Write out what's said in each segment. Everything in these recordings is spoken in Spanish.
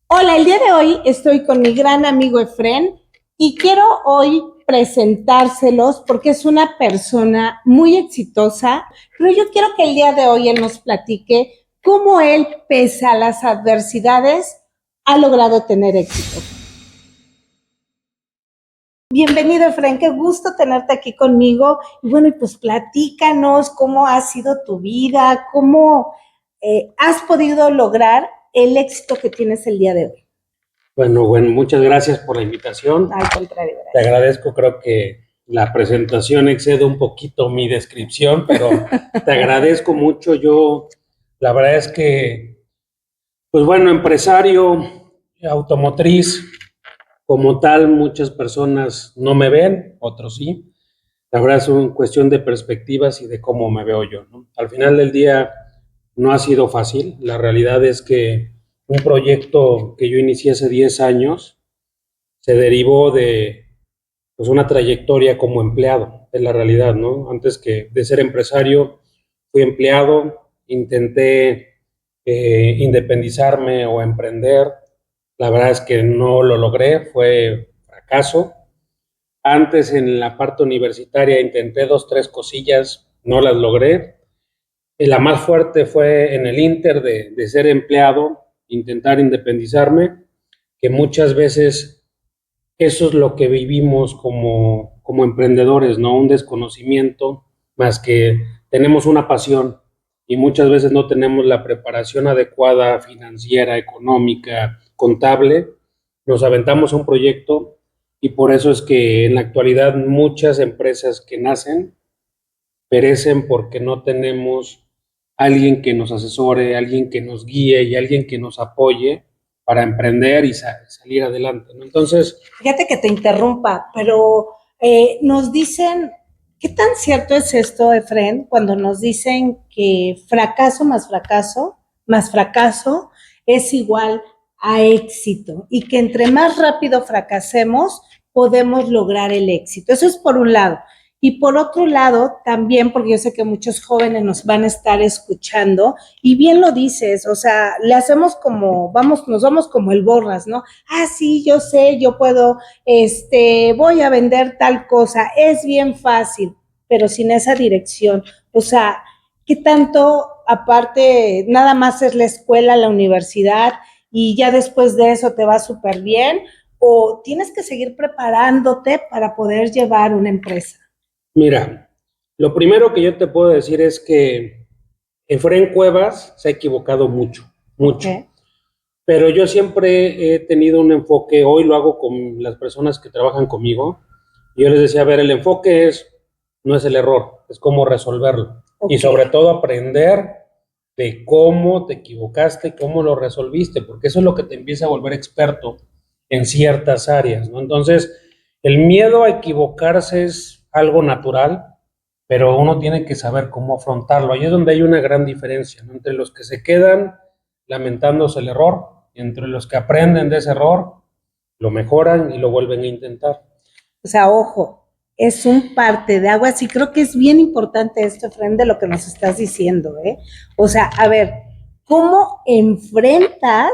Hola, el día de hoy estoy con mi gran amigo Efren y quiero hoy presentárselos porque es una persona muy exitosa, pero yo quiero que el día de hoy él nos platique cómo él, pese a las adversidades, ha logrado tener éxito. Bienvenido, Efren, qué gusto tenerte aquí conmigo. Y bueno, y pues platícanos cómo ha sido tu vida, cómo has podido lograr el éxito que tienes el día de hoy. Bueno, muchas gracias por la invitación. Al contrario, Te gracias. agradezco, creo que la presentación excede un poquito mi descripción, pero te agradezco mucho. La verdad es que, pues bueno, empresario automotriz, como tal, muchas personas no me ven, otros sí. La verdad es una cuestión de perspectivas y de cómo me veo yo, ¿no? Al final del día no ha sido fácil. La realidad es que un proyecto que yo inicié hace 10 años se derivó de pues, una trayectoria como empleado, es la realidad, ¿no? Antes que de ser empresario, fui empleado, intenté independizarme o emprender. La verdad es que no lo logré, fue fracaso. Antes en la parte universitaria intenté dos, tres cosillas, no las logré. Y la más fuerte fue en el inter de ser empleado, intentar independizarme, que muchas veces eso es lo que vivimos como emprendedores, ¿no? Un desconocimiento, más que tenemos una pasión y muchas veces no tenemos la preparación adecuada financiera, económica, contable. Nos aventamos a un proyecto y por eso es que en la actualidad muchas empresas que nacen perecen porque no tenemos alguien que nos asesore, alguien que nos guíe y alguien que nos apoye para emprender y salir adelante, ¿no? Entonces, Fíjate que te interrumpa, pero nos dicen, ¿qué tan cierto es esto, Efren, cuando nos dicen que más fracaso es igual a éxito y que entre más rápido fracasemos, podemos lograr el éxito? Eso es por un lado. Y por otro lado, también, porque yo sé que muchos jóvenes nos van a estar escuchando, y bien lo dices, o sea, le hacemos como, nos vamos como el borras, ¿no? Ah, sí, yo sé, yo puedo, voy a vender tal cosa, es bien fácil, pero sin esa dirección. O sea, ¿qué tanto, aparte, nada más es la escuela, la universidad, y ya después de eso te va súper bien? ¿O tienes que seguir preparándote para poder llevar una empresa? mira, lo primero que yo te puedo decir es que Efraín Cuevas se ha equivocado mucho, mucho. Okay. Pero yo siempre he tenido un enfoque, hoy lo hago con las personas que trabajan conmigo. Yo les decía, a ver, el enfoque no es el error, es cómo resolverlo. Y sobre todo aprender de cómo te equivocaste, cómo lo resolviste, porque eso es lo que te empieza a volver experto en ciertas áreas, ¿no? Entonces, el miedo a equivocarse es algo natural, pero uno tiene que saber cómo afrontarlo. Ahí es donde hay una gran diferencia, ¿no? Entre los que se quedan lamentándose el error, y entre los que aprenden de ese error, lo mejoran y lo vuelven a intentar. O sea, ojo, es un parte de agua. Sí, creo que es bien importante esto, Efraín, de lo que nos estás diciendo, ¿eh? O sea, a ver, ¿cómo enfrentas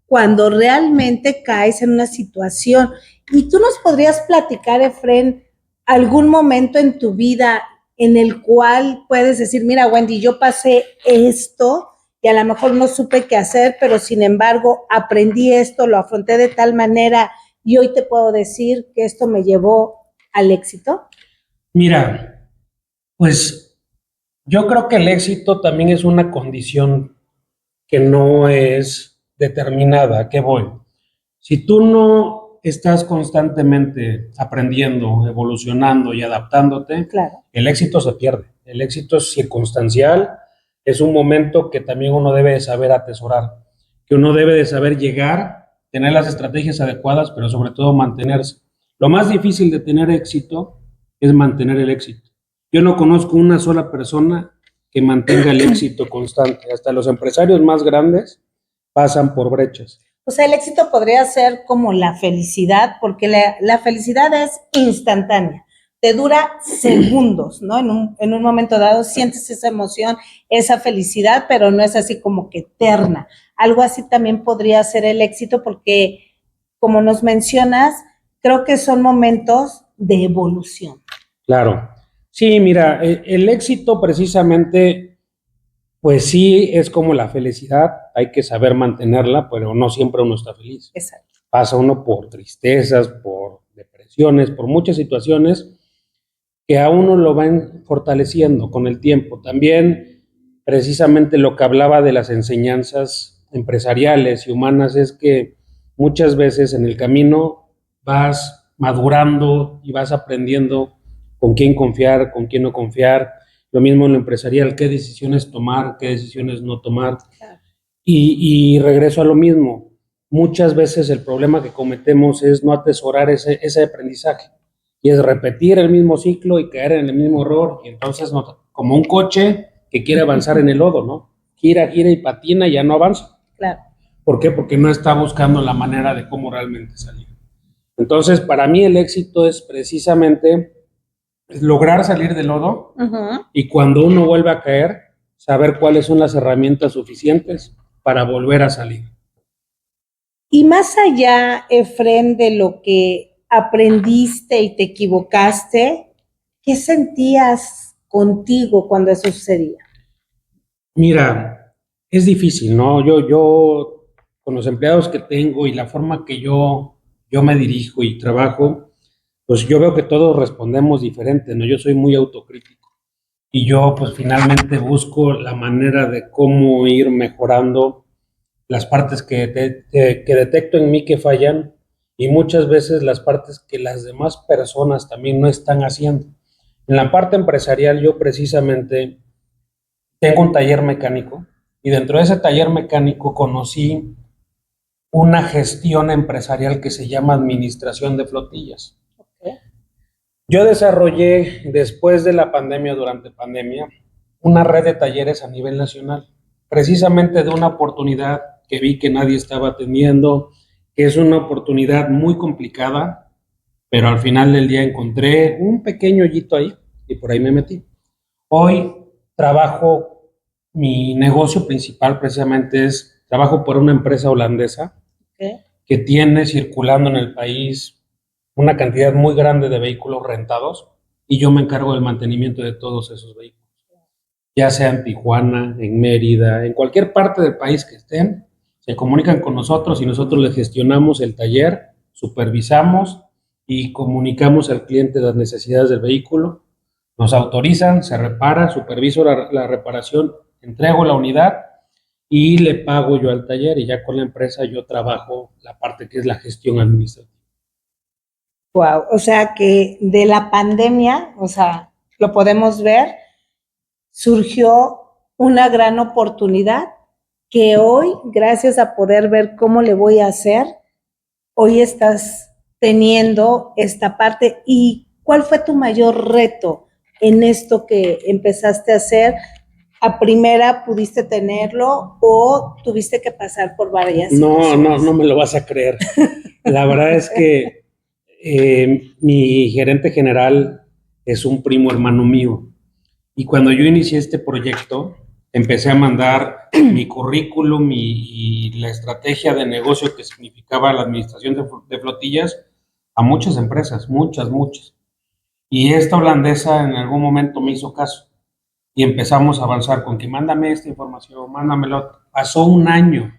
cuando realmente caes en una situación? Y tú nos podrías platicar, Efraín, algún momento en tu vida en el cual puedes decir, mira, Wendy, yo pasé esto y a lo mejor no supe qué hacer, pero sin embargo aprendí esto, lo afronté de tal manera y hoy te puedo decir que esto me llevó al éxito? Mira, pues yo creo que el éxito también es una condición que no es determinada. ¿A qué voy? Si tú no estás constantemente aprendiendo, evolucionando y adaptándote, Claro. el éxito se pierde. El éxito es circunstancial, es un momento que también uno debe de saber atesorar, que uno debe de saber llegar, tener las estrategias adecuadas, pero sobre todo mantenerse. Lo más difícil de tener éxito es mantener el éxito. Yo no conozco una sola persona que mantenga el éxito constante. Hasta los empresarios más grandes pasan por brechas. O sea, el éxito podría ser como la felicidad, porque la felicidad es instantánea. te dura segundos, ¿no? En un momento dado sientes esa emoción, esa felicidad, pero no es así como que eterna. Algo así también podría ser el éxito porque, como nos mencionas, creo que son momentos de evolución. Claro. Sí, mira, el éxito precisamente, pues sí, es como la felicidad, hay que saber mantenerla, pero no siempre uno está feliz. Exacto. Pasa uno por tristezas, por depresiones, por muchas situaciones que a uno lo van fortaleciendo con el tiempo. También, precisamente lo que hablaba de las enseñanzas empresariales y humanas es que muchas veces en el camino vas madurando y vas aprendiendo con quién confiar, con quién no confiar. Lo mismo en lo empresarial, qué decisiones tomar, qué decisiones no tomar. Claro. Y regreso a lo mismo. Muchas veces el problema que cometemos es no atesorar ese aprendizaje. Y es repetir el mismo ciclo y caer en el mismo error. Y entonces, como un coche que quiere avanzar en el lodo, ¿no? Gira, gira y patina y ya no avanza. Claro. ¿Por qué? Porque no está buscando la manera de cómo realmente salir. Entonces, para mí el éxito es precisamente lograr salir del lodo y cuando uno vuelve a caer, saber cuáles son las herramientas suficientes para volver a salir. Y más allá, Efrén, de lo que aprendiste y te equivocaste, ¿qué sentías contigo cuando eso sucedía? Mira, es difícil, ¿no? Yo con los empleados que tengo y la forma que yo me dirijo y trabajo, pues yo veo que todos respondemos diferente, ¿no? Yo soy muy autocrítico y yo pues finalmente busco la manera de cómo ir mejorando las partes que detecto en mí que fallan y muchas veces las partes que las demás personas también no están haciendo. En la parte empresarial yo precisamente tengo un taller mecánico y dentro de ese taller mecánico conocí una gestión empresarial que se llama administración de flotillas. Okay. Yo desarrollé después de la pandemia, durante pandemia, una red de talleres a nivel nacional, precisamente de una oportunidad que vi que nadie estaba atendiendo, que es una oportunidad muy complicada, pero al final del día encontré un pequeño hoyito ahí y por ahí me metí. Hoy trabajo, mi negocio principal precisamente es, trabajo por una empresa holandesa que tiene circulando en el país una cantidad muy grande de vehículos rentados y yo me encargo del mantenimiento de todos esos vehículos, ya sea en Tijuana, en Mérida, en cualquier parte del país que estén, se comunican con nosotros y nosotros les gestionamos el taller, supervisamos y comunicamos al cliente las necesidades del vehículo, nos autorizan, se repara, superviso la reparación, entrego la unidad y le pago yo al taller y ya con la empresa yo trabajo la parte que es la gestión administrativa. Wow, o sea que de la pandemia, o sea, lo podemos ver, surgió una gran oportunidad que hoy, gracias a poder ver cómo le voy a hacer, hoy estás teniendo esta parte. ¿Y cuál fue tu mayor reto en esto que empezaste a hacer? ¿A primera pudiste tenerlo o tuviste que pasar por varias situaciones? No me lo vas a creer. La verdad es que mi gerente general es un primo hermano mío. Y cuando yo inicié este proyecto, empecé a mandar mi currículum y la estrategia de negocio que significaba la administración de flotillas a muchas empresas, muchas. Y esta holandesa en algún momento me hizo caso y empezamos a avanzar con que mándame esta información, mándamelo. Pasó un año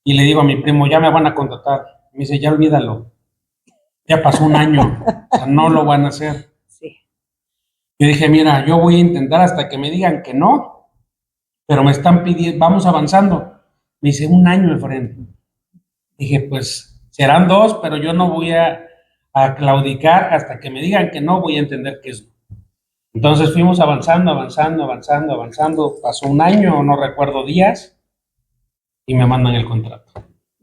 y le digo a mi primo, ya me van a contratar. Me dice, ya olvídalo. Ya pasó un año, o sea, no lo van a hacer. Sí. Yo dije, mira, yo voy a intentar hasta que me digan que no, pero me están pidiendo, vamos avanzando. Me dice, un año de frente. Dije, pues serán 2, pero yo no voy a claudicar hasta que me digan que no, voy a entender que es no. Entonces fuimos avanzando. Pasó un año, no recuerdo días, y me mandan el contrato.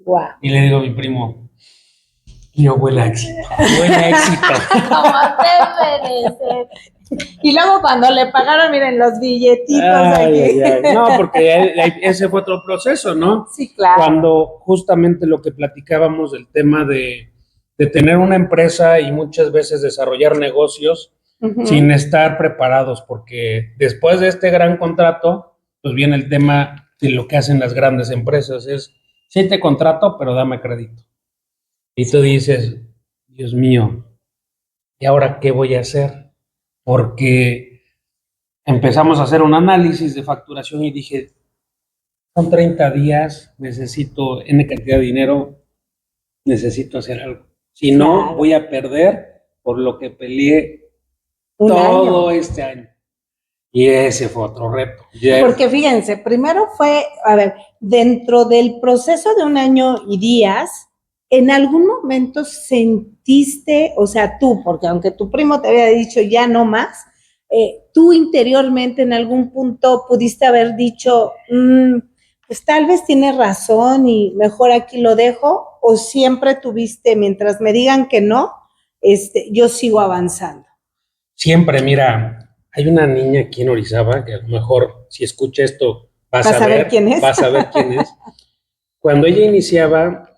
Wow. Y le digo a mi primo, yo huele a éxito. Como te mereces. Y luego cuando le pagaron, miren, los billetitos aquí. No, porque ese fue otro proceso, ¿no? Sí, claro. Cuando justamente lo que platicábamos del tema de de tener una empresa y muchas veces desarrollar negocios sin estar preparados, porque después de este gran contrato, pues viene el tema de lo que hacen las grandes empresas, es, sí te contrato, pero dame crédito. Y tú dices, Dios mío, ¿y ahora qué voy a hacer? Porque empezamos a hacer un análisis de facturación y dije, son 30 días, necesito N cantidad de dinero, necesito hacer algo. Si no, voy a perder por lo que peleé todo este año. Y ese fue otro reto. Porque fíjense, primero fue, a ver, dentro del proceso de 1 año y días, ¿en algún momento sentiste, o sea, tú, porque aunque tu primo te había dicho ya no más, tú interiormente en algún punto pudiste haber dicho, pues tal vez tiene razón y mejor aquí lo dejo, o siempre tuviste, mientras me digan que no, yo sigo avanzando? Siempre, mira, hay una niña aquí en Orizaba que a lo mejor si escucha esto vas a ver quién es. Vas a ver quién es. Cuando ella iniciaba,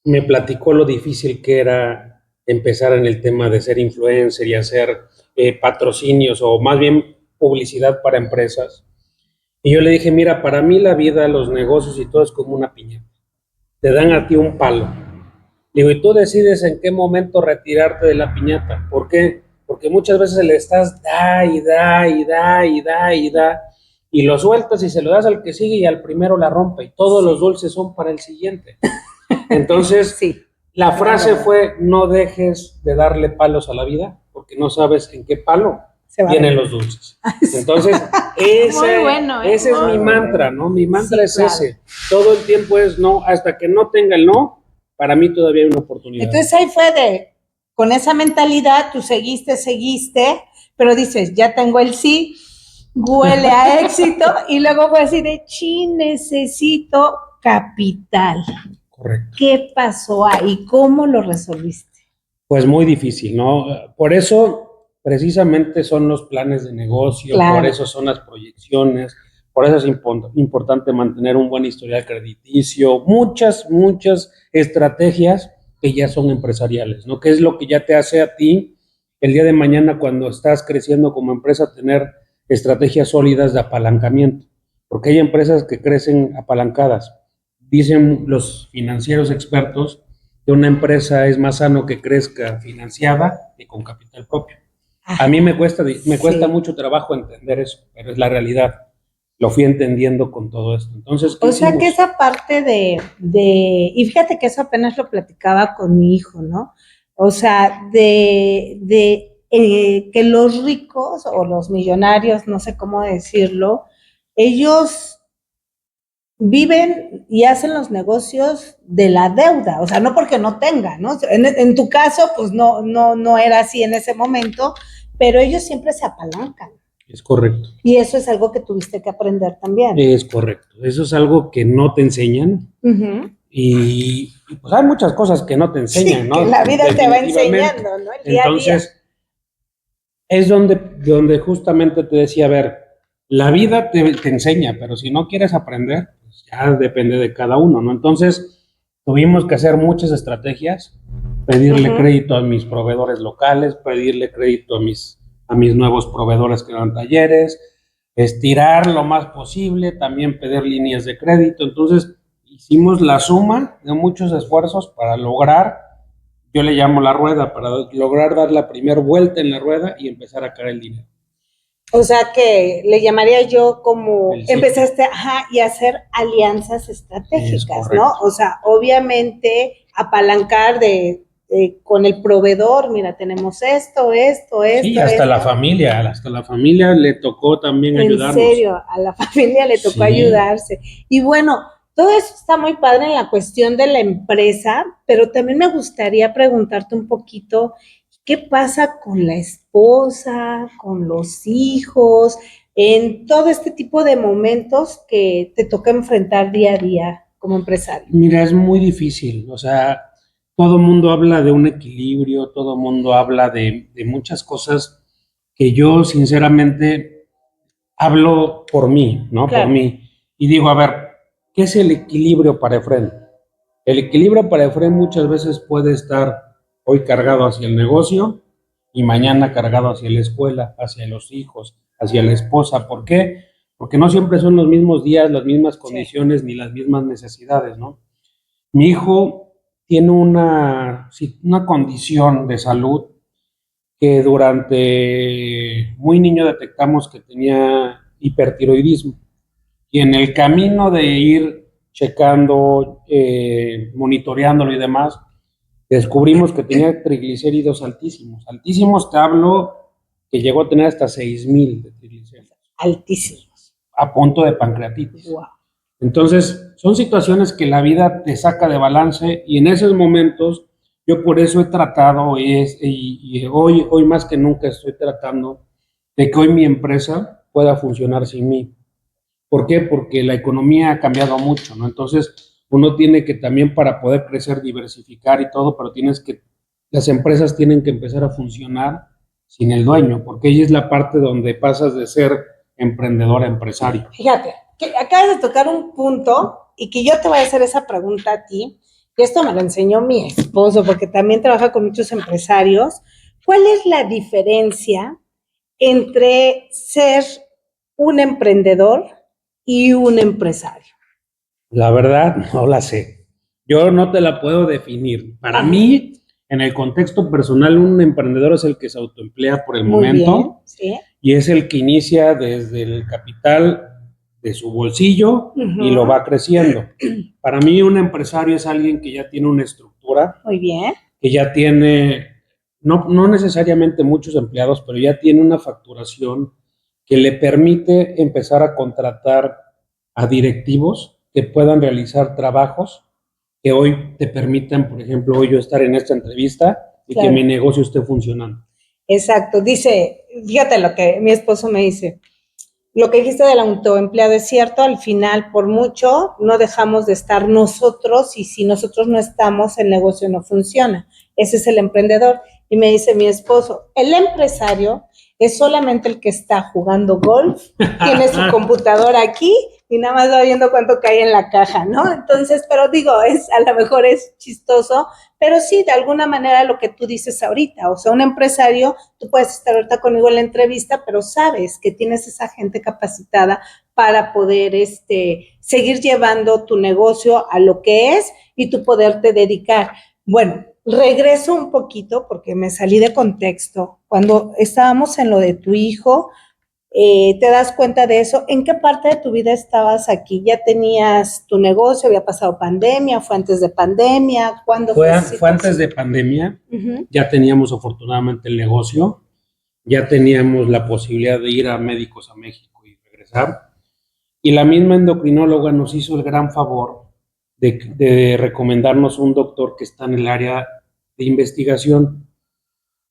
me platicó lo difícil que era empezar en el tema de ser influencer y hacer patrocinios o más bien publicidad para empresas. Y yo le dije, mira, para mí la vida, los negocios y todo es como una piñata. Te dan a ti un palo. Digo, y tú decides en qué momento retirarte de la piñata. ¿Por qué? Porque muchas veces le estás da y da y da y da y da y lo sueltas y se lo das al que sigue y al primero la rompe y todos los dulces son para el siguiente. Entonces, la frase fue, no dejes de darle palos a la vida porque no sabes en qué palo vienen los dulces. Entonces, ese es mi mantra, ¿no? Mi mantra es ese. Todo el tiempo es no, hasta que no tenga el no, para mí todavía hay una oportunidad. Entonces ahí fue con esa mentalidad, tú seguiste, pero dices, ya tengo el sí, huele a éxito, y luego fue así de, necesito capital. Correcto. ¿Qué pasó ahí? ¿Cómo lo resolviste? Pues muy difícil, ¿no? Por eso precisamente son los planes de negocio, por eso son las proyecciones, por eso es importante mantener un buen historial crediticio, muchas estrategias que ya son empresariales, ¿no? Que es lo que ya te hace a ti el día de mañana cuando estás creciendo como empresa tener estrategias sólidas de apalancamiento, porque hay empresas que crecen apalancadas. Dicen los financieros expertos que una empresa es más sano que crezca financiada que con capital propio. A mí me cuesta mucho trabajo entender eso, pero es la realidad. Lo fui entendiendo con todo esto. Entonces, o sea que esa parte y fíjate que eso apenas lo platicaba con mi hijo, ¿no? O sea, que los ricos o los millonarios, no sé cómo decirlo, ellos viven y hacen los negocios de la deuda, o sea, no porque no tengan, ¿no? En tu caso, pues no era así en ese momento, pero ellos siempre se apalancan. Es correcto. Y eso es algo que tuviste que aprender también. Es correcto. Eso es algo que no te enseñan. Y pues hay muchas cosas que no te enseñan, ¿no? Que la vida te va enseñando, ¿no? El día Entonces, a día. Es donde justamente te decía, a ver, la vida te enseña, pero si no quieres aprender, pues ya depende de cada uno, ¿no? Entonces, tuvimos que hacer muchas estrategias, pedirle crédito a mis proveedores locales, pedirle crédito a mis nuevos proveedores que dan talleres, estirar lo más posible, también pedir líneas de crédito. Entonces, hicimos la suma de muchos esfuerzos para lograr, yo le llamo la rueda, para lograr dar la primera vuelta en la rueda y empezar a caer el dinero. O sea que le llamaría yo como empezaste y hacer alianzas estratégicas, ¿no? O sea, obviamente apalancar con el proveedor, mira, tenemos esto. Sí, hasta la familia le tocó también ayudarnos. En serio, a la familia le tocó ayudarse. Y bueno, todo eso está muy padre en la cuestión de la empresa, pero también me gustaría preguntarte un poquito, ¿qué pasa con la esposa, con los hijos, en todo este tipo de momentos que te toca enfrentar día a día como empresario? Mira, es muy difícil, o sea, todo el mundo habla de un equilibrio, todo el mundo habla de muchas cosas que yo sinceramente hablo por mí, ¿no? Claro. Por mí. Y digo, a ver, ¿qué es el equilibrio para Efraín? El equilibrio para Efraín muchas veces puede estar Hoy cargado hacia el negocio y mañana cargado hacia la escuela, hacia los hijos, hacia la esposa. ¿Por qué? Porque no siempre son los mismos días, las mismas condiciones, ni las mismas necesidades, ¿no? Mi hijo tiene una condición de salud que durante muy niño detectamos que tenía hipertiroidismo. Y en el camino de ir checando, monitoreándolo y demás, descubrimos que tenía triglicéridos altísimos. Altísimos, te hablo que llegó a tener hasta 6,000 de triglicéridos. Altísimos. A punto de pancreatitis. Wow. Entonces, son situaciones que la vida te saca de balance y en esos momentos, yo por eso he tratado y hoy más que nunca estoy tratando de que hoy mi empresa pueda funcionar sin mí. ¿Por qué? Porque la economía ha cambiado mucho, ¿no? Entonces, uno tiene que también para poder crecer, diversificar y todo, pero las empresas tienen que empezar a funcionar sin el dueño, porque ella es la parte donde pasas de ser emprendedor a empresario. Fíjate, que acabas de tocar un punto y que yo te voy a hacer esa pregunta a ti, que esto me lo enseñó mi esposo, porque también trabaja con muchos empresarios. ¿Cuál es la diferencia entre ser un emprendedor y un empresario? La verdad, no la sé. Yo no te la puedo definir. Para mí, en el contexto personal, un emprendedor es el que se autoemplea por el momento. Bien, ¿sí? Y es el que inicia desde el capital de su bolsillo y lo va creciendo. Para mí, un empresario es alguien que ya tiene una estructura. Muy bien. Que ya tiene, no necesariamente muchos empleados, pero ya tiene una facturación que le permite empezar a contratar a directivos que puedan realizar trabajos que hoy te permitan, por ejemplo, hoy yo estar en esta entrevista y que mi negocio esté funcionando. Exacto. Dice, fíjate lo que mi esposo me dice. Lo que dijiste del autoempleado es cierto, al final, por mucho, no dejamos de estar nosotros y si nosotros no estamos, el negocio no funciona. Ese es el emprendedor. Y me dice mi esposo, el empresario es solamente el que está jugando golf, tiene su computadora aquí y nada más va viendo cuánto cae en la caja, ¿no? Entonces, pero digo, a lo mejor es chistoso, pero sí, de alguna manera lo que tú dices ahorita, o sea, un empresario, tú puedes estar ahorita conmigo en la entrevista, pero sabes que tienes esa gente capacitada para poder seguir llevando tu negocio a lo que es y tú poderte dedicar. Bueno, regreso un poquito porque me salí de contexto. Cuando estábamos en lo de tu hijo, te das cuenta de eso. ¿En qué parte de tu vida estabas aquí? ¿Ya tenías tu negocio? ¿Había pasado pandemia? ¿Fue antes de pandemia? ¿Cuándo fue? Fue antes de pandemia. Ya teníamos afortunadamente el negocio. Ya teníamos la posibilidad de ir a médicos a México y regresar. Y la misma endocrinóloga nos hizo el gran favor de recomendarnos un doctor que está en el área de investigación,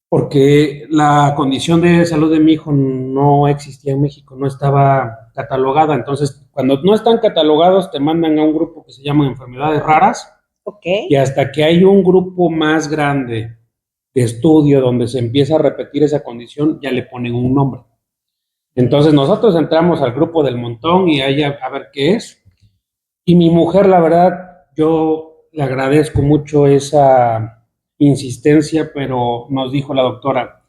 porque la condición de salud de mi hijo no existía en México, no estaba catalogada. Entonces, cuando no están catalogados, te mandan a un grupo que se llama enfermedades raras. Okay. Y hasta que hay un grupo más grande de estudio donde se empieza a repetir esa condición, ya le ponen un nombre. Entonces nosotros entramos al grupo del montón y ahí a ver qué es. Y mi mujer, la verdad, yo le agradezco mucho esa insistencia, pero nos dijo la doctora,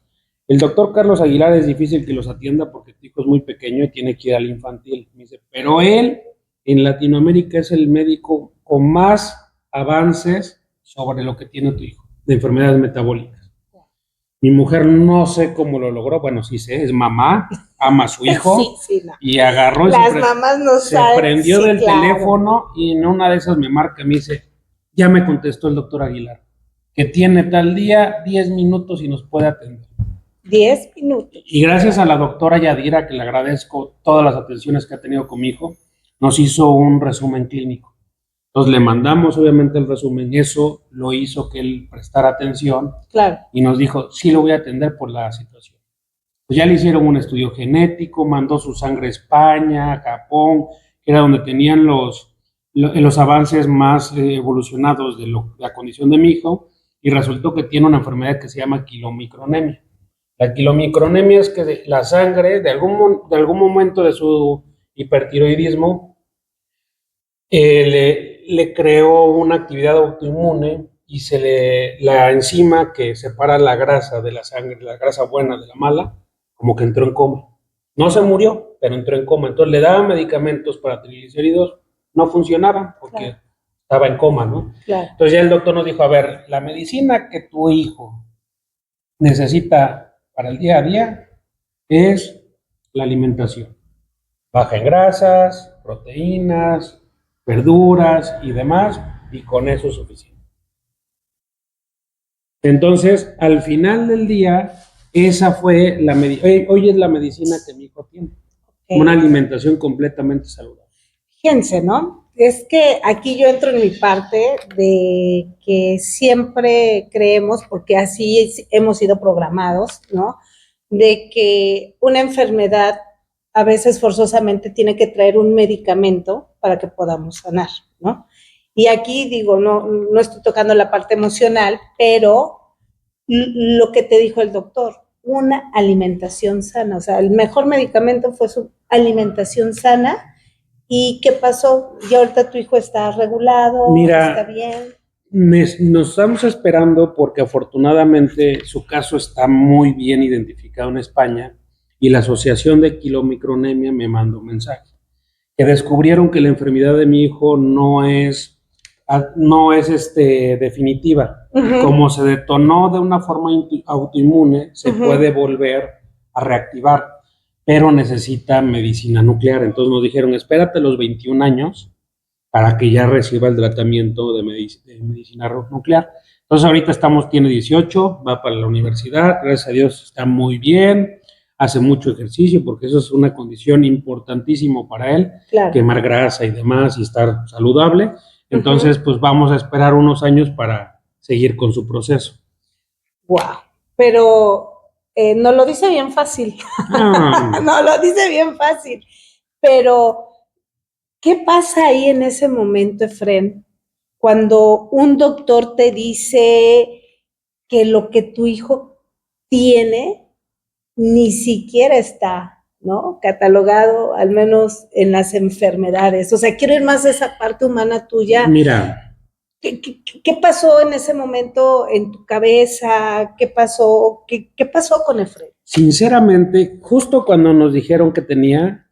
el doctor Carlos Aguilar es difícil que los atienda porque tu hijo es muy pequeño y tiene que ir al infantil. Me dice, pero él en Latinoamérica es el médico con más avances sobre lo que tiene tu hijo, de enfermedades metabólicas. Mi mujer no sé cómo lo logró, bueno, sí sé, es mamá, ama a su hijo y agarró mamás no se prendió del teléfono y en una de esas me marca y me dice, ya me contestó el doctor Aguilar, que tiene tal día 10 minutos y nos puede atender. 10 minutos. Y gracias a la doctora Yadira, que le agradezco todas las atenciones que ha tenido con mi hijo, nos hizo un resumen clínico. Entonces le mandamos obviamente el resumen, eso lo hizo que él prestara atención. Claro. Y nos dijo, sí lo voy a atender por la situación. Pues ya le hicieron un estudio genético, mandó su sangre a España, a Japón, que era donde tenían los avances más evolucionados de la condición de mi hijo, y resultó que tiene una enfermedad que se llama quilomicronemia. La quilomicronemia es que la sangre, de algún momento de su hipertiroidismo, le creó una actividad autoinmune y la enzima que separa la grasa de la sangre, la grasa buena de la mala, como que entró en coma. No se murió, pero entró en coma. Entonces le daban medicamentos para triglicéridos, no funcionaban porque estaba en coma, ¿no? Claro. Entonces ya el doctor nos dijo, a ver, la medicina que tu hijo necesita para el día a día es la alimentación. Baja en grasas, proteínas, verduras y demás, y con eso es suficiente. Entonces, al final del día, esa fue la medicina, hoy es la medicina que mi hijo tiene. Una alimentación completamente saludable. Fíjense, ¿no? Es que aquí yo entro en mi parte de que siempre creemos, porque así hemos sido programados, ¿no? De que una enfermedad a veces forzosamente tiene que traer un medicamento para que podamos sanar, ¿no? Y aquí digo, no estoy tocando la parte emocional, pero lo que te dijo el doctor, una alimentación sana, o sea, el mejor medicamento fue su alimentación sana. ¿Y qué pasó? ¿Y ahorita tu hijo está regulado? Mira, ¿está bien? Nos estamos esperando porque afortunadamente su caso está muy bien identificado en España y la Asociación de Quilomicronemia me mandó un mensaje que descubrieron que la enfermedad de mi hijo no es definitiva. Como se detonó de una forma autoinmune, se puede volver a reactivar, pero necesita medicina nuclear. Entonces nos dijeron, espérate los 21 años para que ya reciba el tratamiento de medicina nuclear. Entonces ahorita tiene 18, va para la universidad, gracias a Dios está muy bien, hace mucho ejercicio porque eso es una condición importantísima para él, quemar grasa y demás y estar saludable. Entonces, pues vamos a esperar unos años para seguir con su proceso. Wow, pero no lo dice bien fácil. No lo dice bien fácil, pero ¿qué pasa ahí en ese momento, Efren, cuando un doctor te dice que lo que tu hijo tiene ni siquiera está, ¿no? Catalogado, al menos en las enfermedades? O sea, quiero ir más a esa parte humana tuya. Mira, ¿Qué pasó en ese momento en tu cabeza? ¿Qué pasó? ¿Qué pasó con Efren? Sinceramente, justo cuando nos dijeron que tenía,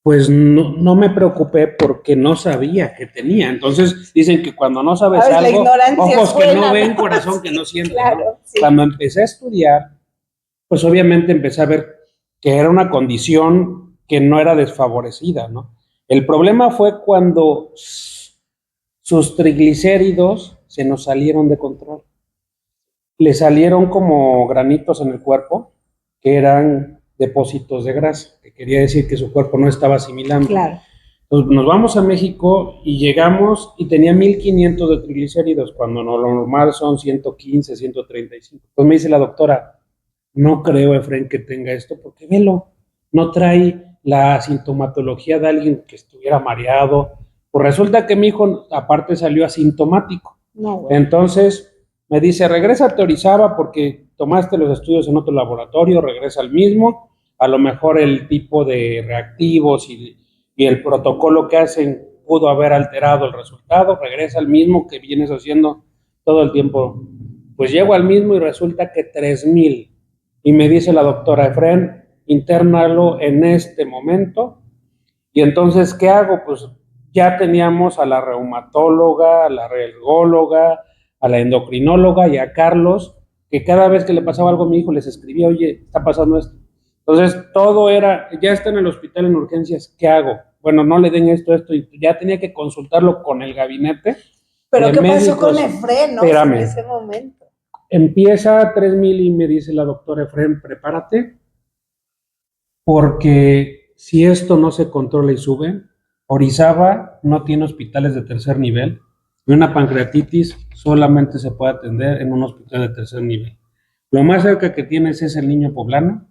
pues no me preocupé porque no sabía que tenía. Entonces dicen que cuando no sabes algo, ojos que no ven, corazón que no siente. Claro, ¿no? Sí. Cuando empecé a estudiar, pues obviamente empecé a ver que era una condición que no era desfavorecida, ¿no? El problema fue cuando sus triglicéridos se nos salieron de control. Le salieron como granitos en el cuerpo, que eran depósitos de grasa, que quería decir que su cuerpo no estaba asimilando. Claro. Entonces nos vamos a México y llegamos y tenía 1500 de triglicéridos, cuando lo normal son 115, 135. Pues me dice la doctora, no creo, Efren, que tenga esto, porque velo, no trae la sintomatología de alguien que estuviera mareado. Pues resulta que mi hijo, aparte, salió asintomático. No, bueno. Entonces me dice, regresa a Orizaba porque tomaste los estudios en otro laboratorio, regresa al mismo, a lo mejor el tipo de reactivos y el protocolo que hacen pudo haber alterado el resultado, regresa al mismo que vienes haciendo todo el tiempo. Pues llego al mismo y resulta que 3000. Y me dice la doctora, Efren, internalo en este momento. Y entonces, ¿qué hago? Pues ya teníamos a la reumatóloga, a la alergóloga, a la endocrinóloga y a Carlos, que cada vez que le pasaba algo a mi hijo les escribía, oye, está pasando esto. Entonces, todo era, ya está en el hospital en urgencias, ¿qué hago? Bueno, no le den esto, y ya tenía que consultarlo con el gabinete. ¿Pero qué pasó con Efren, no? En ese momento. Empieza 3000 y me dice la doctora, Efren, prepárate, porque si esto no se controla y sube, Orizaba no tiene hospitales de tercer nivel y una pancreatitis solamente se puede atender en un hospital de tercer nivel. Lo más cerca que tienes es el Niño Poblano,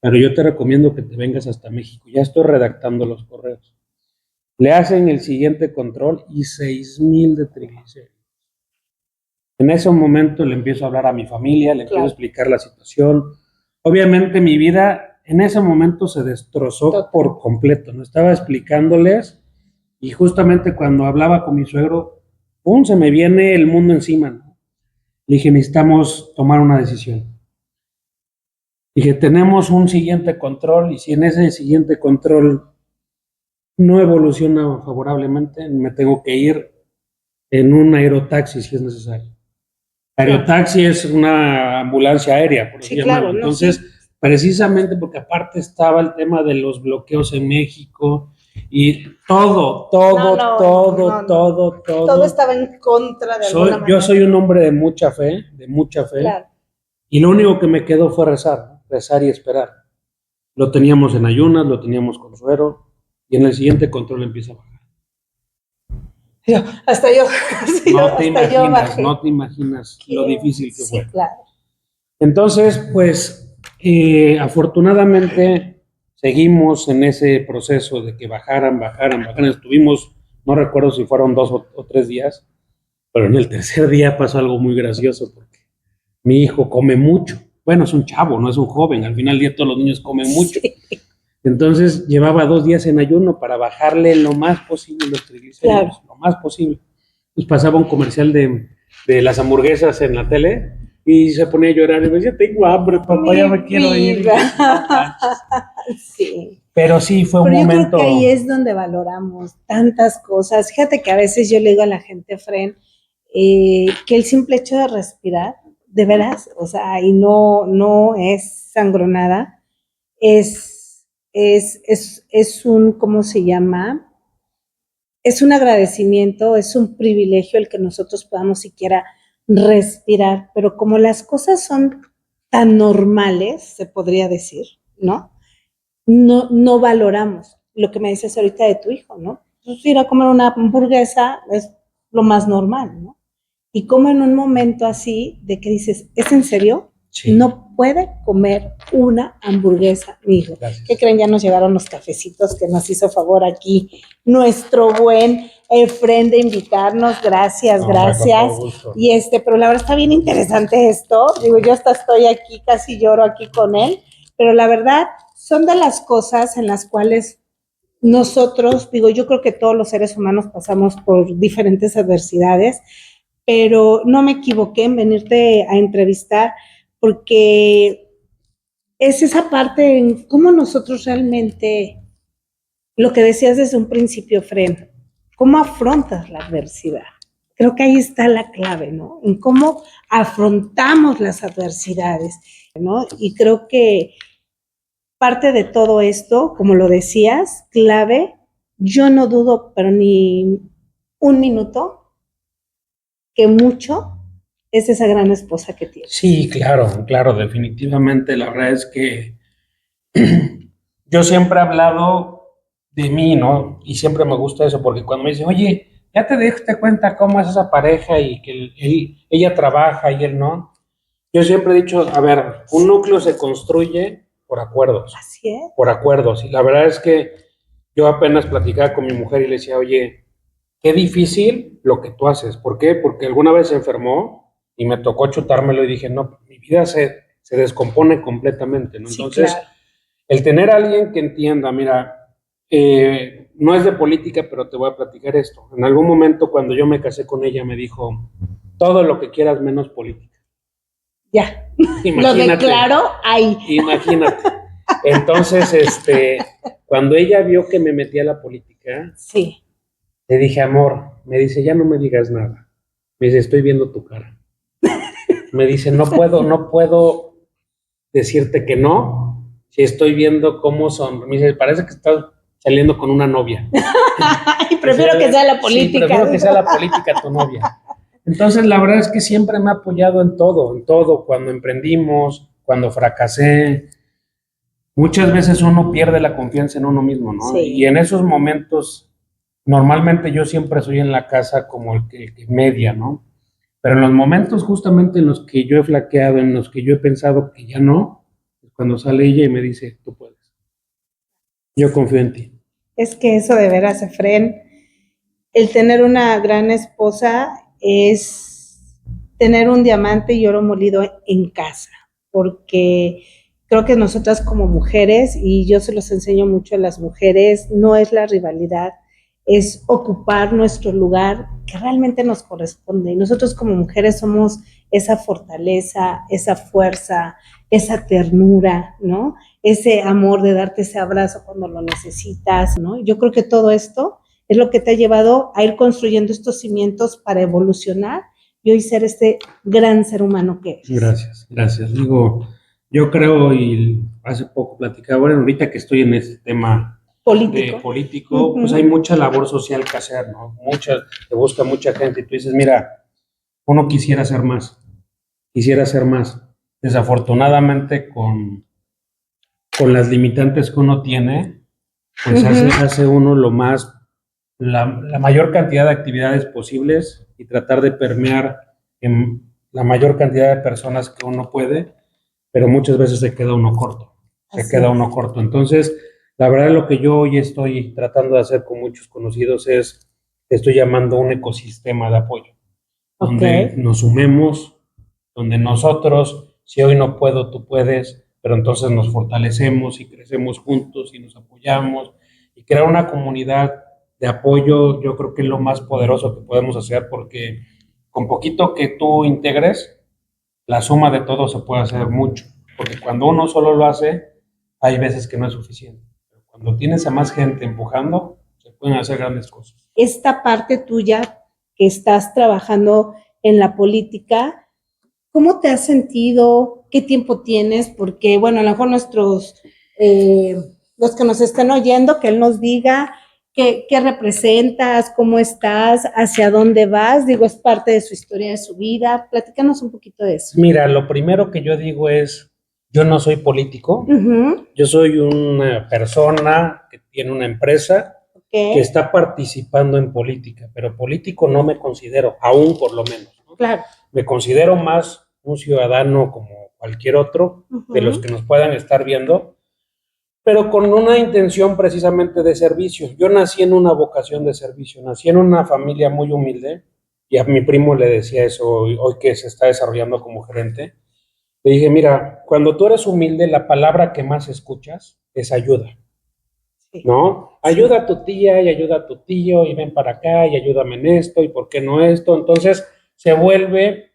pero yo te recomiendo que te vengas hasta México. Ya estoy redactando los correos. Le hacen el siguiente control y 6000 de triglicéridos. En ese momento le empiezo a hablar a mi familia, le empiezo a explicar la situación. Obviamente mi vida en ese momento se destrozó por completo, ¿no? Estaba explicándoles y justamente cuando hablaba con mi suegro, ¡pum!, se me viene el mundo encima, ¿no? Le dije, necesitamos tomar una decisión. Dije, tenemos un siguiente control y si en ese siguiente control no evoluciona favorablemente, me tengo que ir en un aerotaxi si es necesario. Aerotaxi es una ambulancia aérea, por así llamarlo. Entonces, precisamente porque aparte estaba el tema de los bloqueos en México y todo estaba en contra de alguna manera. Yo soy un hombre de mucha fe, Claro. Y lo único que me quedó fue rezar y esperar. Lo teníamos en ayunas, lo teníamos con suero, y en el siguiente control empieza a bajar. Hasta yo. No te imaginas lo difícil que fue. Sí, claro. Entonces, pues, afortunadamente seguimos en ese proceso de que bajaran. Estuvimos, no recuerdo si fueron 2 o 3 días, pero en el tercer día pasó algo muy gracioso porque mi hijo come mucho. Bueno, es un chavo, no es un joven. Al final del día todos los niños comen mucho. Sí. Entonces llevaba 2 días en ayuno para bajarle lo más posible los triglicéridos, lo más posible. Pues pasaba un comercial de las hamburguesas en la tele y se ponía a llorar y me decía, tengo hambre, papá, ya me quiero ir. Sí. Pero sí, fue un momento. Yo creo que ahí es donde valoramos tantas cosas. Fíjate que a veces yo le digo a la gente, Fren, que el simple hecho de respirar, de veras, o sea, y no es sangronada, es un, ¿cómo se llama? Es un agradecimiento, es un privilegio el que nosotros podamos siquiera respirar, pero como las cosas son tan normales, se podría decir, ¿no? No valoramos lo que me dices ahorita de tu hijo, ¿no? Pues ir a comer una hamburguesa es lo más normal, ¿no? Y como en un momento así de que dices, ¿es en serio? Sí. No puede comer una hamburguesa, mi hijo. Gracias. ¿Qué creen? Ya nos llegaron los cafecitos que nos hizo favor aquí nuestro buen Fren de invitarnos. Gracias. Y pero la verdad está bien interesante esto. Digo, yo hasta estoy aquí, casi lloro aquí con él. Pero la verdad, son de las cosas en las cuales nosotros, digo, yo creo que todos los seres humanos pasamos por diferentes adversidades, pero no me equivoqué en venirte a entrevistar porque es esa parte en cómo nosotros realmente, lo que decías desde un principio, Fren, cómo afrontas la adversidad. Creo que ahí está la clave, ¿no? En cómo afrontamos las adversidades, ¿no? Y creo que parte de todo esto, como lo decías, clave, yo no dudo, pero ni un minuto, que mucho es esa gran esposa que tienes. Sí, claro, definitivamente. La verdad es que yo siempre he hablado de mí, ¿no? Y siempre me gusta eso, porque cuando me dicen, oye, ¿ya te diste cuenta cómo es esa pareja y que ella trabaja y él no? Yo siempre he dicho, a ver, un núcleo se construye por acuerdos. Así es. Por acuerdos. Y la verdad es que yo apenas platicaba con mi mujer y le decía, oye, qué difícil lo que tú haces. ¿Por qué? Porque alguna vez se enfermó y me tocó chutármelo y dije, no, mi vida se descompone completamente, ¿no? Sí, entonces, claro. El tener a alguien que entienda, mira, no es de política, pero te voy a platicar esto. En algún momento cuando yo me casé con ella me dijo, todo lo que quieras menos política. Ya, lo declaro ahí. Imagínate. Entonces, cuando ella vio que me metí a la política, sí, le dije, amor, me dice, ya no me digas nada. Me dice, estoy viendo tu cara. Me dice, no puedo decirte que no, si estoy viendo cómo son. Me dice, parece que estás saliendo con una novia. Y prefiero que sea la política. Sí, prefiero que sea la política tu novia. Entonces, la verdad es que siempre me ha apoyado en todo, cuando emprendimos, cuando fracasé. Muchas veces uno pierde la confianza en uno mismo, ¿no? Sí. Y en esos momentos, normalmente yo siempre soy en la casa como el que media, ¿no? Pero en los momentos justamente en los que yo he flaqueado, en los que yo he pensado que ya no, es cuando sale ella y me dice, tú puedes. Yo confío en ti. Es que eso de veras, Efren, el tener una gran esposa es tener un diamante y oro molido en casa, porque creo que nosotras como mujeres, y yo se los enseño mucho a las mujeres, no es la rivalidad, es ocupar nuestro lugar que realmente nos corresponde. Y nosotros como mujeres somos esa fortaleza, esa fuerza, esa ternura, ¿no? Ese amor de darte ese abrazo cuando lo necesitas, ¿no? Yo creo que todo esto es lo que te ha llevado a ir construyendo estos cimientos para evolucionar y hoy ser este gran ser humano que eres. Gracias, gracias. Digo, yo creo, y hace poco platicaba, bueno, ahorita que estoy en este tema político, pues hay mucha labor social que hacer, ¿no? Te busca mucha gente y tú dices, mira, uno quisiera hacer más. Desafortunadamente, con las limitantes que uno tiene, pues hace uno la mayor cantidad de actividades posibles y tratar de permear en la mayor cantidad de personas que uno puede, pero muchas veces se queda uno corto. Entonces, la verdad, lo que yo hoy estoy tratando de hacer con muchos conocidos estoy llamando un ecosistema de apoyo, donde nos sumemos, donde nosotros, si hoy no puedo, tú puedes, pero entonces nos fortalecemos y crecemos juntos y nos apoyamos y crear una comunidad de apoyo. Yo creo que es lo más poderoso que podemos hacer, porque con poquito que tú integres, la suma de todo se puede hacer mucho, porque cuando uno solo lo hace, hay veces que no es suficiente. Pero cuando tienes a más gente empujando, se pueden hacer grandes cosas. Esta parte tuya que estás trabajando en la política, ¿cómo te has sentido? ¿Qué tiempo tienes? Porque, bueno, a lo mejor los que nos estén oyendo, que él nos diga qué representas, cómo estás, hacia dónde vas. Digo, es parte de su historia, de su vida. Platícanos un poquito de eso. Mira, lo primero que yo digo es, yo no soy político, yo soy una persona que tiene una empresa que está participando en política, pero político no me considero, aún por lo menos, ¿no? Claro. Me considero más un ciudadano como cualquier otro de los que nos puedan estar viendo, pero con una intención precisamente de servicio. Yo nací en una vocación de servicio, nací en una familia muy humilde, y a mi primo le decía eso hoy que se está desarrollando como gerente. Le dije, mira, cuando tú eres humilde, la palabra que más escuchas es ayuda, ¿no? Ayuda a tu tía y ayuda a tu tío y ven para acá y ayúdame en esto y por qué no esto. Entonces se vuelve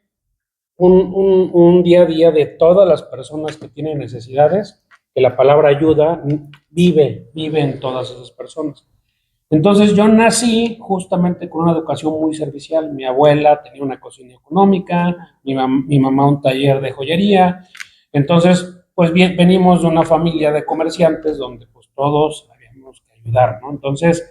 un día a día de todas las personas que tienen necesidades, que la palabra ayuda vive en todas esas personas. Entonces yo nací justamente con una educación muy servicial. Mi abuela tenía una cocina económica, mi mamá un taller de joyería. Entonces, pues bien, venimos de una familia de comerciantes donde pues todos habíamos que ayudar, ¿no? Entonces,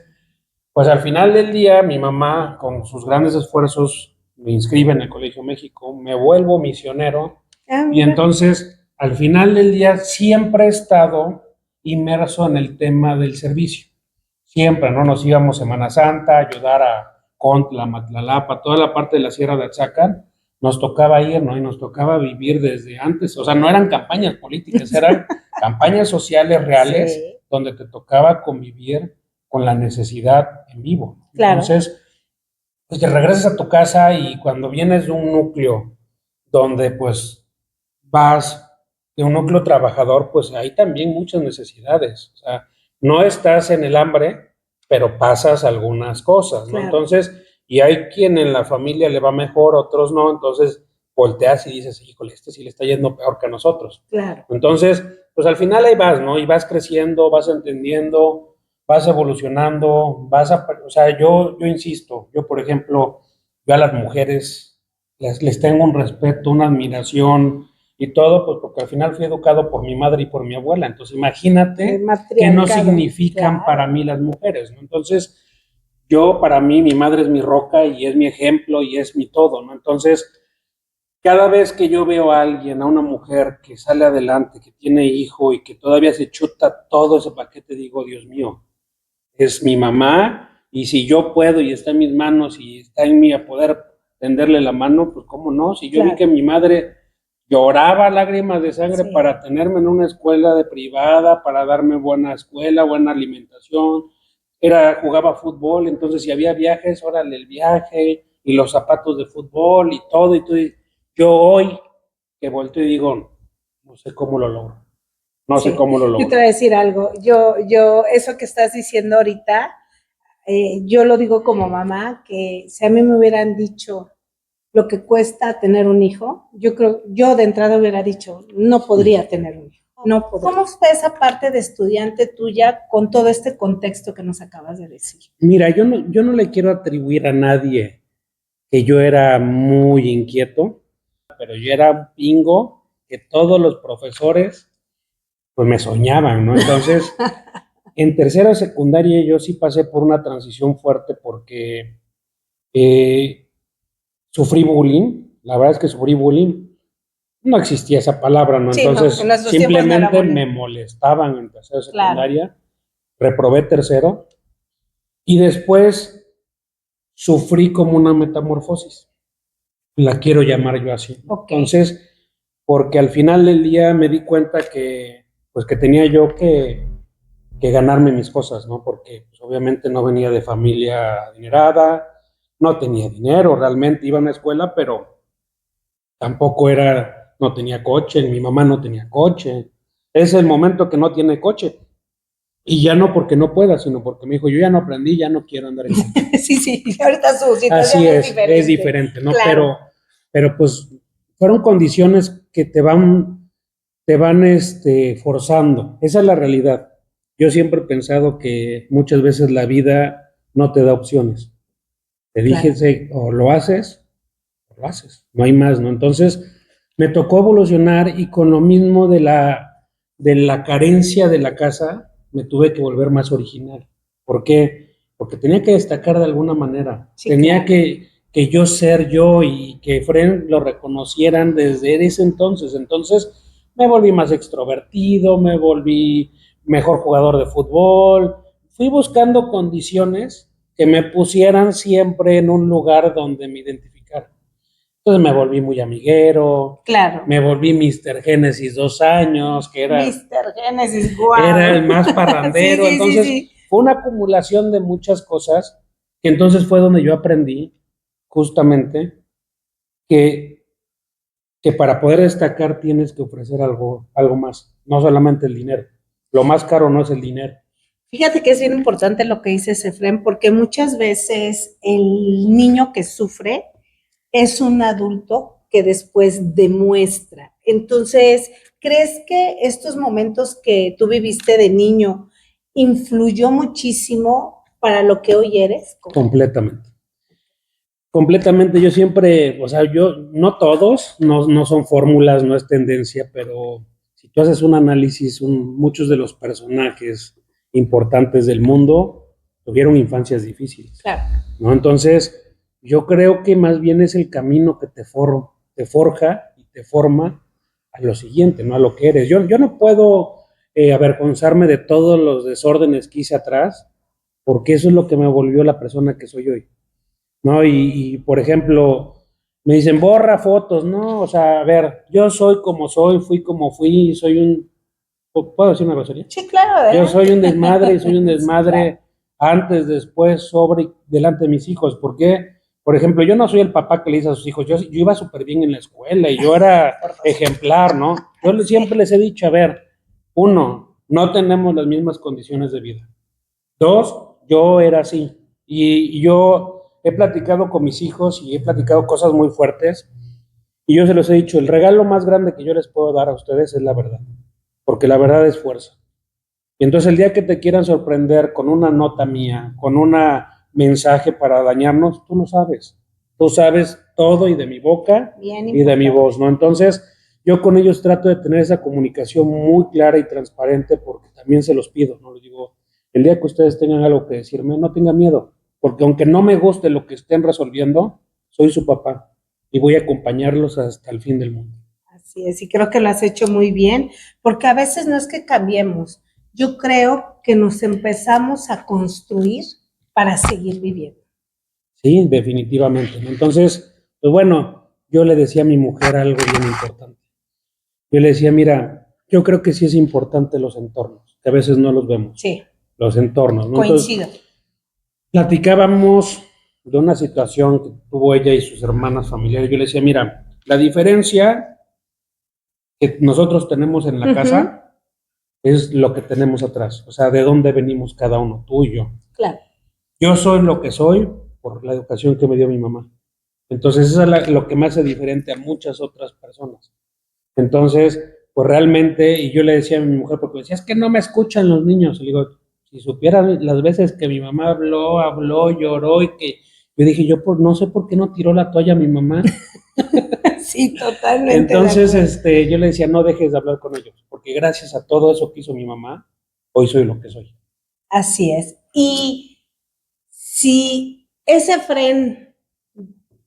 pues al final del día, mi mamá, con sus grandes esfuerzos, me inscribe en el Colegio México, me vuelvo misionero, y entonces, al final del día, siempre he estado inmerso en el tema del servicio. Siempre, ¿no? Nos íbamos Semana Santa a ayudar a Contla, Matlalapa, toda la parte de la Sierra de Atzacán, nos tocaba ir, ¿no? Y nos tocaba vivir desde antes. O sea, no eran campañas políticas, eran campañas sociales reales, sí, donde te tocaba convivir con la necesidad en vivo. Claro. Entonces, pues te regresas a tu casa y cuando vienes de un núcleo donde pues vas de un núcleo trabajador, pues hay también muchas necesidades. O sea, no estás en el hambre, pero pasas algunas cosas, ¿no? Claro. Entonces, y hay quien en la familia le va mejor, otros no, entonces volteas y dices, híjole, este sí le está yendo peor que a nosotros. Claro. Entonces, pues al final ahí vas, ¿no? Y vas creciendo, vas entendiendo, vas evolucionando, o sea, yo insisto, yo por ejemplo, yo a las mujeres les tengo un respeto, una admiración y todo, pues porque al final fui educado por mi madre y por mi abuela. Entonces, imagínate qué no significan, claro, para mí las mujeres, ¿no? Entonces, para mí, mi madre es mi roca y es mi ejemplo y es mi todo, ¿no? Entonces, cada vez que yo veo a alguien, a una mujer que sale adelante, que tiene hijo y que todavía se chuta todo ese paquete, digo, Dios mío, es mi mamá, y si yo puedo y está en mis manos y está en mí a poder tenderle la mano, pues cómo no. Si yo, claro, vi que mi madre lloraba lágrimas de sangre, sí, para tenerme en una escuela de privada, para darme buena escuela, buena alimentación, jugaba fútbol, entonces si había viajes, órale el viaje y los zapatos de fútbol y todo, yo hoy que volteo y digo, no sé cómo lo logro. No sé cómo lo logro. Yo te voy a decir algo, eso que estás diciendo ahorita, yo lo digo como mamá, que si a mí me hubieran dicho lo que cuesta tener un hijo, yo de entrada hubiera dicho, no podría tener un hijo, no podría. ¿Cómo fue esa parte de estudiante tuya con todo este contexto que nos acabas de decir? Mira, yo no le quiero atribuir a nadie que yo era muy inquieto, pero yo era un pingo que todos los profesores pues me soñaban, ¿no? Entonces, en tercera de secundaria yo sí pasé por una transición fuerte porque sufrí bullying, la verdad es que sufrí bullying, no existía esa palabra, ¿no? Sí, no, Entonces, en nuestros tiempos no era simplemente bullying. me molestaban en tercera de Claro. secundaria, reprobé tercero y después sufrí como una metamorfosis, la quiero llamar yo así. Okay. Entonces, porque al final del día me di cuenta que, pues que tenía yo que ganarme mis cosas, ¿no? Porque pues, obviamente no venía de familia adinerada, no tenía dinero, realmente iba a una escuela, pero tampoco era, no tenía coche, mi mamá no tenía coche. Es el momento que no tiene coche. Y ya no porque no pueda, sino porque me dijo, yo ya no aprendí, ya no quiero andar en coche. Sí, ahorita su situación Así es diferente, ¿no? Claro. Pero pues fueron condiciones que te van forzando. Esa es la realidad. Yo siempre he pensado que muchas veces la vida no te da opciones. Te dije, Claro. o lo haces, no hay más, ¿no? Entonces, me tocó evolucionar y con lo mismo de la carencia de la casa, me tuve que volver más original. ¿Por qué? Porque tenía que destacar de alguna manera. Sí, tenía claro. que yo ser yo y que Fren lo reconocieran desde ese entonces. Entonces, me volví más extrovertido, me volví mejor jugador de fútbol. Fui buscando condiciones que me pusieran siempre en un lugar donde me identificara. Entonces me volví muy amiguero, Claro. me volví Mr. Génesis 2 años, que era, Mr. Génesis, wow. era el más parrandero. Sí. Entonces fue una acumulación de muchas cosas, que entonces fue donde yo aprendí justamente que, que para poder destacar tienes que ofrecer algo más, no solamente el dinero. Lo más caro no es el dinero. Fíjate que es bien importante lo que dice Efren, porque muchas veces el niño que sufre es un adulto que después demuestra. Entonces, ¿crees que estos momentos que tú viviste de niño influyó muchísimo para lo que hoy eres? Completamente. Completamente, yo siempre, o sea, no todos, no son fórmulas, no es tendencia, pero si tú haces un análisis, muchos de los personajes importantes del mundo tuvieron infancias difíciles, Claro. ¿no? Entonces, yo creo que más bien es el camino que te forja y te forma a lo siguiente, ¿no? A lo que eres. Yo no puedo avergonzarme de todos los desórdenes que hice atrás, porque eso es lo que me volvió la persona que soy hoy. ¿No? Por ejemplo, me dicen, borra fotos, ¿no? O sea, a ver, yo soy como soy, fui como fui, soy un, ¿puedo decir una grosería? Sí, claro. Adelante. Yo soy un desmadre y soy un desmadre Sí, claro. antes, después, sobre, delante de mis hijos. ¿Por qué? Por ejemplo, yo no soy el papá que le dice a sus hijos, yo iba súper bien en la escuela y yo era ejemplar, ¿no? Yo siempre les he dicho, a ver, uno, no tenemos las mismas condiciones de vida. Dos, yo era así. Y yo he platicado con mis hijos y he platicado cosas muy fuertes. Y yo se los he dicho, el regalo más grande que yo les puedo dar a ustedes es la verdad. Porque la verdad es fuerza. Y entonces el día que te quieran sorprender con una nota mía, con un mensaje para dañarnos, tú no sabes. Tú sabes todo y de mi boca y de mi voz, ¿no? Entonces, yo con ellos trato de tener esa comunicación muy clara y transparente porque también se los pido, ¿no? Les digo, el día que ustedes tengan algo que decirme, no tengan miedo, porque aunque no me guste lo que estén resolviendo, soy su papá y voy a acompañarlos hasta el fin del mundo. Así es, y creo que lo has hecho muy bien, porque a veces no es que cambiemos, yo creo que nos empezamos a construir para seguir viviendo. Sí, definitivamente, ¿no? Entonces, pues bueno, yo le decía a mi mujer algo bien importante. Yo le decía, mira, yo creo que sí es importante los entornos, que a veces no los vemos. Sí. Los entornos, ¿no? Coincido. Entonces, platicábamos de una situación que tuvo ella y sus hermanas familiares. Yo le decía, mira, la diferencia que nosotros tenemos en la casa es lo que tenemos atrás, o sea, de dónde venimos cada uno, tú y yo. Claro. yo soy lo que soy por la educación que me dio mi mamá. Entonces, eso es lo que me hace diferente a muchas otras personas. Entonces, pues realmente, y yo le decía a mi mujer, porque decía, es que no me escuchan los niños. Le digo, si supieran las veces que mi mamá habló, lloró, y que yo dije, yo no sé por qué no tiró la toalla a mi mamá. Sí, totalmente. Entonces, yo le decía, no dejes de hablar con ellos, porque gracias a todo eso que hizo mi mamá, hoy soy lo que soy. Así es. Y si ese Efren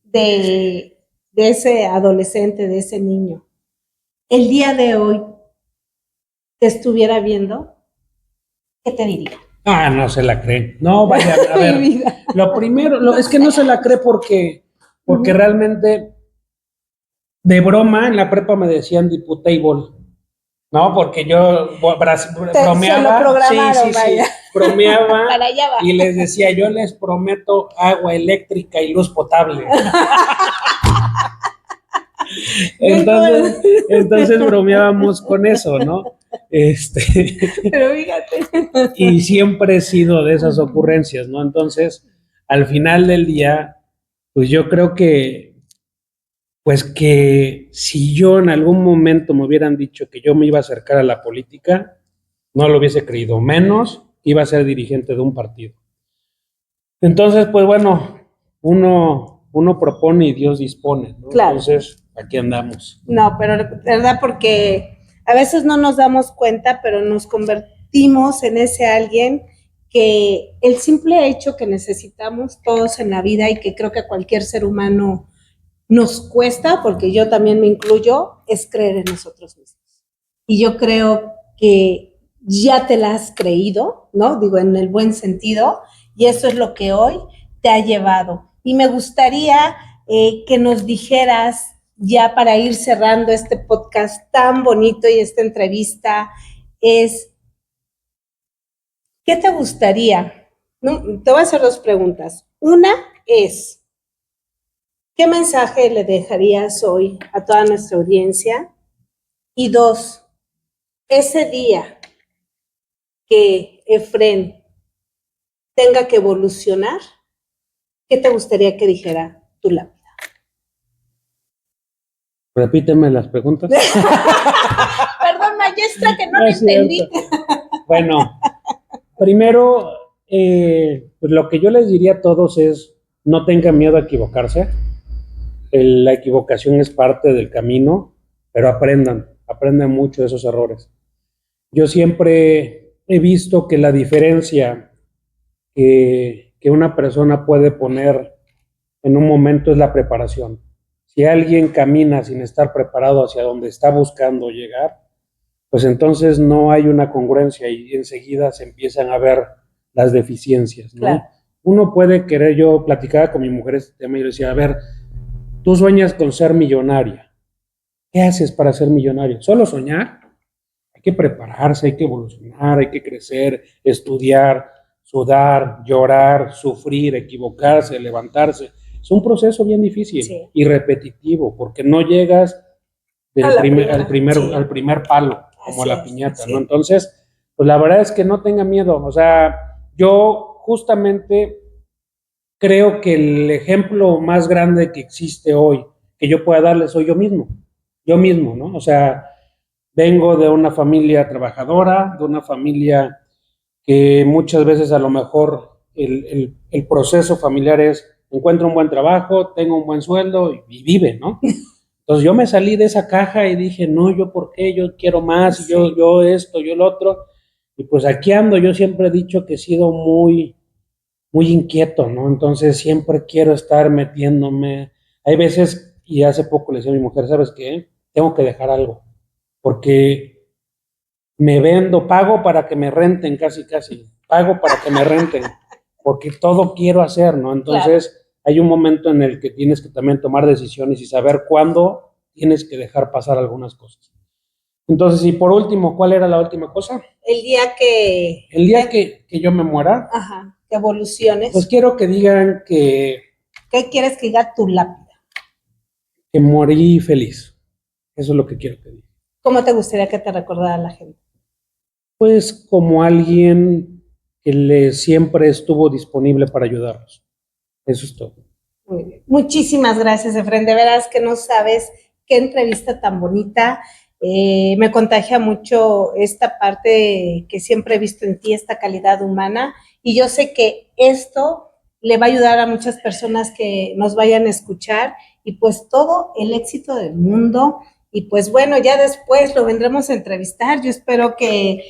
de ese adolescente, de ese niño, el día de hoy te estuviera viendo, ¿qué te diría? Ah, no se la cree. No, vaya, a ver, lo primero, es que no se la cree porque realmente, de broma, en la prepa me decían diputable. No, porque yo bromeaba, sí, bromeaba y les decía, yo les prometo agua eléctrica y luz potable. Entonces bromeábamos con eso, ¿no? Pero fíjate. Y siempre he sido de esas ocurrencias, ¿no? Entonces, al final del día, pues yo creo que, pues que si yo en algún momento me hubieran dicho que yo me iba a acercar a la política, no lo hubiese creído, menos iba a ser dirigente de un partido. Entonces, pues bueno, uno propone y Dios dispone, ¿no? Claro. Entonces, aquí andamos. No, pero verdad, porque a veces no nos damos cuenta, pero nos convertimos en ese alguien que el simple hecho que necesitamos todos en la vida y que creo que a cualquier ser humano nos cuesta, porque yo también me incluyo, es creer en nosotros mismos. Y yo creo que ya te la has creído, ¿no? Digo, en el buen sentido, y eso es lo que hoy te ha llevado. Y me gustaría que nos dijeras, ya para ir cerrando este podcast tan bonito y esta entrevista, es, ¿qué te gustaría? ¿No? Te voy a hacer dos preguntas. Una es, ¿qué mensaje le dejarías hoy a toda nuestra audiencia? Y dos, ese día que Efren tenga que evolucionar, ¿qué te gustaría que dijera tu lápida? Repíteme las preguntas. Perdón, maestra, que no lo entendí. Bueno, primero, pues lo que yo les diría a todos es, no tengan miedo a equivocarse. La equivocación es parte del camino, pero aprendan mucho de esos errores. Yo siempre he visto que la diferencia que una persona puede poner en un momento es la preparación. Si alguien camina sin estar preparado hacia donde está buscando llegar, pues entonces no hay una congruencia y enseguida se empiezan a ver las deficiencias, ¿no? Claro. Uno puede querer, yo platicaba con mi mujer este tema y le decía, a ver, tú sueñas con ser millonaria. ¿Qué haces para ser millonario? ¿Solo soñar? Hay que prepararse, hay que evolucionar, hay que crecer, estudiar, sudar, llorar, sufrir, equivocarse, levantarse. Es un proceso bien difícil y repetitivo, porque no llegas al primer palo, como a la piñata, ¿no? Entonces, pues la verdad es que no tenga miedo. O sea, yo justamente creo que el ejemplo más grande que existe hoy, que yo pueda darle, soy yo mismo, ¿no? O sea, vengo de una familia trabajadora, de una familia que muchas veces a lo mejor el proceso familiar es, encuentro un buen trabajo, tengo un buen sueldo y vive, ¿no? Entonces yo me salí de esa caja y dije, no, ¿yo por qué? Yo quiero más, yo esto, yo lo otro. Y pues aquí ando, yo siempre he dicho que he sido muy inquieto, ¿no? Entonces siempre quiero estar metiéndome. Hay veces, y hace poco le decía a mi mujer, ¿sabes qué? Tengo que dejar algo, porque me vendo, pago para que me renten, casi, pago para que me renten, porque todo quiero hacer, ¿no? Entonces hay un momento en el que tienes que también tomar decisiones y saber cuándo tienes que dejar pasar algunas cosas. Entonces, y por último, ¿cuál era la última cosa? El día que yo me muera. Ajá, que evoluciones. Pues quiero que digan que... ¿Qué quieres que diga tu lápida? Que morí feliz. Eso es lo que quiero que diga. ¿Cómo te gustaría que te recordara la gente? Pues como alguien él siempre estuvo disponible para ayudarnos. Eso es todo. Muy bien. Muchísimas gracias, Efren. De veras que no sabes qué entrevista tan bonita. Me contagia mucho esta parte que siempre he visto en ti, esta calidad humana. Y yo sé que esto le va a ayudar a muchas personas que nos vayan a escuchar y pues todo el éxito del mundo. Y pues bueno, ya después lo vendremos a entrevistar. Yo espero que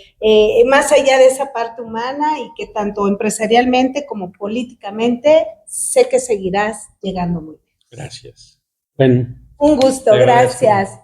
más allá de esa parte humana y que tanto empresarialmente como políticamente, sé que seguirás llegando muy bien. Gracias. Bueno, Un gusto, gracias.